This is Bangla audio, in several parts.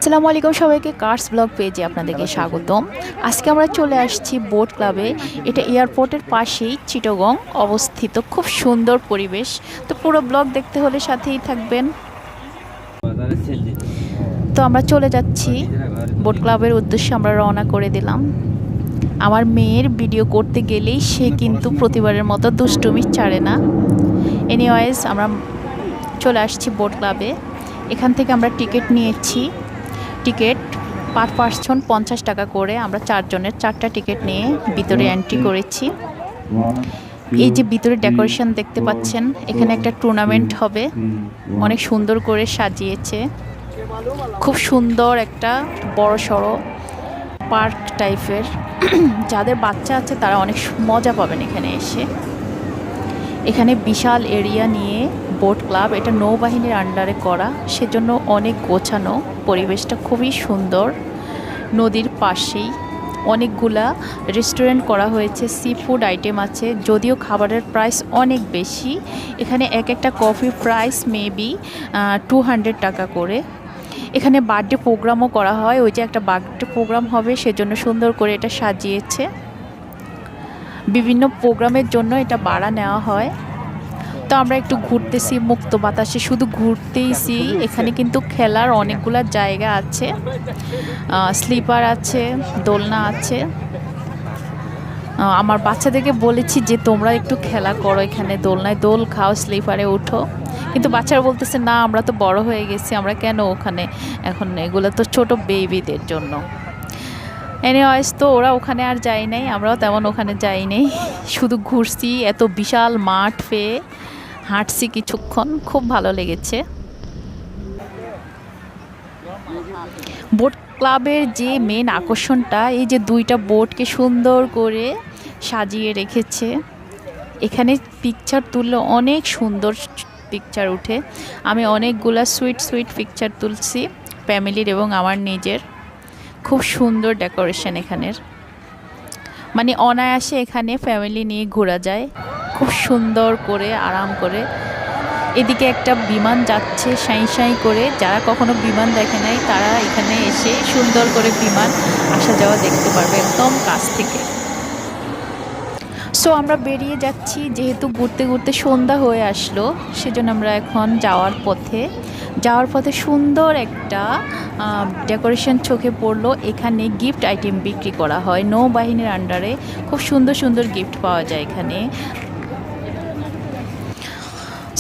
আসসালামু আলাইকুম সবাইকে কার্স ব্লগ পেজে আপনাদেরকে স্বাগতম। আজকে আমরা চলে আসছি বোট ক্লাবে। এটা এয়ারপোর্টের পাশেই চিটাগং অবস্থিত, খুব সুন্দর পরিবেশ। তো পুরো ব্লগ দেখতে হলে সাথেই থাকবেন। তো আমরা চলে যাচ্ছি বোট ক্লাবের উদ্দেশ্যে, আমরা রওনা করে দিলাম। আমার মেয়ের ভিডিও করতে গেলেই সে কিন্তু প্রতিবারের মতো দুষ্টুমি ছাড়ে না। এনিওয়েজ আমরা চলে আসছি বোট ক্লাবে। এখান থেকে আমরা টিকিট নিয়েছি। টিকিট পার পার্সন 50 টাকা করে। আমরা 4 জনের 4টা টিকিট নিয়ে ভিতরে এন্ট্রি করেছি। এই যে ভিতরে ডেকোরেশন দেখতে পাচ্ছেন, এখানে একটা টুর্নামেন্ট হবে, অনেক সুন্দর করে সাজিয়েছে। খুব সুন্দর একটা বড় সড়ো পার্ক টাইপের। যাদের বাচ্চা আছে তারা অনেক মজা পাবেন এখানে এসে। এখানে বিশাল এরিয়া নিয়ে বোট ক্লাব, এটা নৌবাহিনীর আন্ডারে করা, সেজন্য অনেক গোছানো। পরিবেশটা খুবই সুন্দর। নদীর পাশেই অনেকগুলা রেস্টুরেন্ট করা হয়েছে, সি ফুড আইটেম আছে, যদিও খাবারের প্রাইস অনেক বেশি। এখানে এক একটা কফি প্রাইস মেবি 200 টাকা করে। এখানে বার্থডে প্রোগ্রামও করা হয়, ওই যে একটা বার্থডে প্রোগ্রাম হবে সেজন্য সুন্দর করে এটা সাজিয়েছে। বিভিন্ন প্রোগ্রামের জন্য এটা ভাড়া নেওয়া হয়। তো আমরা একটু ঘুরতেছি মুক্ত বাতাসে, শুধু ঘুরতেইছি। এখানে কিন্তু খেলার অনেকগুলা জায়গা আছে, স্লিপার আছে, দোলনা আছে। আমার বাচ্চাদেরকে বলেছি যে তোমরা একটু খেলা করো, এখানে দোলনায় দোল খাও, স্লিপারে উঠো। কিন্তু বাচ্চারা বলতেছে না, আমরা তো বড় হয়ে গেছি, আমরা কেন ওখানে, এখন এগুলো তো ছোট বেবিদের জন্য। এনিওয়েজ তো ওরা ওখানে আর যায় নাই, আমরাও তেমন ওখানে যাই নাই, শুধু ঘুরছি। এত বিশাল মাঠ পেয়ে হাঁটছি কিছুক্ষণ, খুব ভালো লেগেছে। বোট ক্লাবের যে মেন আকর্ষণটা, এই যে 2টা বোটকে সুন্দর করে সাজিয়ে রেখেছে। এখানে পিকচার তুললে অনেক সুন্দর পিকচার উঠে। আমি অনেকগুলা সুইট পিকচার তুলছি ফ্যামিলির এবং আমার নিজের। খুব সুন্দর ডেকোরেশন এখানের, মানে অনায়াসে এখানে ফ্যামিলি নিয়ে ঘোরা যায় খুব সুন্দর করে, আরাম করে। এদিকে একটা বিমান যাচ্ছে সাঁই সাঁই করে। যারা কখনো বিমান দেখে নাই তারা এখানে এসে সুন্দর করে বিমান আসা যাওয়া দেখতে পারবে একদম কাছ থেকে। সো আমরা বেরিয়ে যাচ্ছি, যেহেতু ঘুরতে ঘুরতে সন্ধ্যা হয়ে আসলো, সেজন্য আমরা এখন যাওয়ার পথে সুন্দর একটা ডেকোরেশন চোখে পড়লো। এখানে গিফট আইটেম বিক্রি করা হয় নৌবাহিনীর আন্ডারে, খুব সুন্দর সুন্দর গিফট পাওয়া যায় এখানে।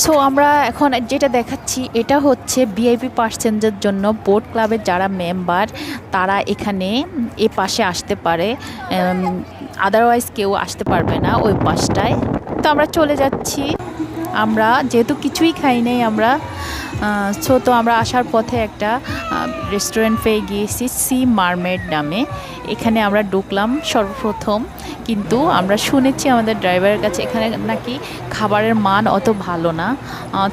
সো আমরা এখন যেটা দেখাচ্ছি, এটা হচ্ছে ভিআইপি পার্সেনদের জন্য। বোট ক্লাবের যারা মেম্বার তারা এখানে এ পাশে আসতে পারে, আদারওয়াইজ কেউ আসতে পারবে না ওই পাশটায়। তো আমরা চলে যাচ্ছি। আমরা যেহেতু কিছুই খাই নাই আমরা, তো আমরা আসার পথে একটা রেস্টুরেন্ট পেয়ে গিয়েছি, সি মারমেড নামে। এখানে আমরা ঢুকলাম সর্বপ্রথম, কিন্তু আমরা শুনেছি আমাদের ড্রাইভারের কাছে এখানে নাকি খাবারের মান অত ভালো না।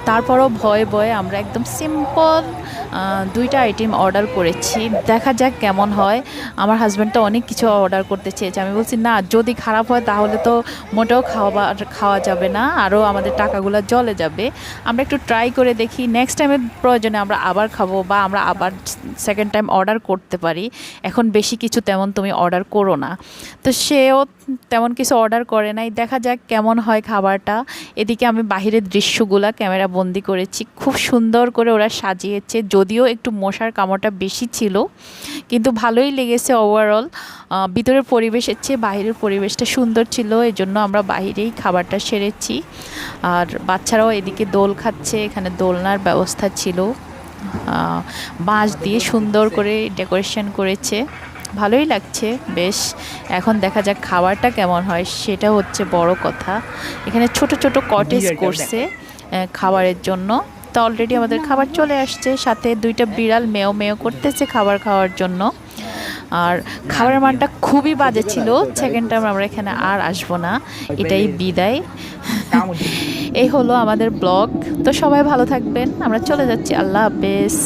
তারপরও ভয়ে আমরা একদম সিম্পল 2টা আইটেম অর্ডার করেছি, দেখা যাক কেমন হয়। আমার হাজব্যান্ড তো অনেক কিছু অর্ডার করতে চেয়েছে, আমি বলছি না, যদি খারাপ হয় তাহলে তো মোটেও খাওয়া যাবে না, আরও আমাদের টাকাগুলো জলে যাবে। আমরা একটু ট্রাই করে দেখি, নেক্সট টাইমের প্রয়োজনে আমরা আবার খাবো, বা আমরা আবার সেকেন্ড টাইম অর্ডার করতে পারি। এখন বেশি কিছু তেমন তুমি অর্ডার করো না। তো সেও তেমন কিছু অর্ডার করে নাই, দেখা যাক কেমন হয় খাবারটা। এদিকে আমি বাহিরের দৃশ্যগুলা ক্যামেরা বন্দি করেছি, খুব সুন্দর করে ওরা সাজিয়েছে। যদিও একটু মশার কামড়টা বেশি ছিল, কিন্তু ভালোই লেগেছে ওভারঅল। ভিতরের পরিবেশের চেয়ে বাহিরের পরিবেশটা সুন্দর ছিল, এজন্য আমরা বাহিরেই খাবারটা সেরেছি। আর বাচ্চারাও এদিকে দোল খাচ্ছে, এখানে দোলনার ব্যবস্থা ছিল, বাঁশ দিয়ে সুন্দর করে ডেকোরেশন করেছে, ভালোই লাগছে বেশ। এখন দেখা যাক খাবারটা কেমন হয়, সেটা হচ্ছে বড় কথা। এখানে ছোট ছোট কটেজ করছে খাবারের জন্য। তো অলরেডি আমাদের খাবার চলে আসছে, সাথে 2টা বিড়াল মেও মেও করতেছে খাবার খাওয়ার জন্য। আর খাবারের মানটা খুবই বাজে ছিল, সেকেন্ড টাইম আমরা এখানে আর আসবো না, এটাই বিদায়। এই হলো আমাদের ব্লগ। তো সবাই ভালো থাকবেন, আমরা চলে যাচ্ছি, আল্লাহ হাফেজ।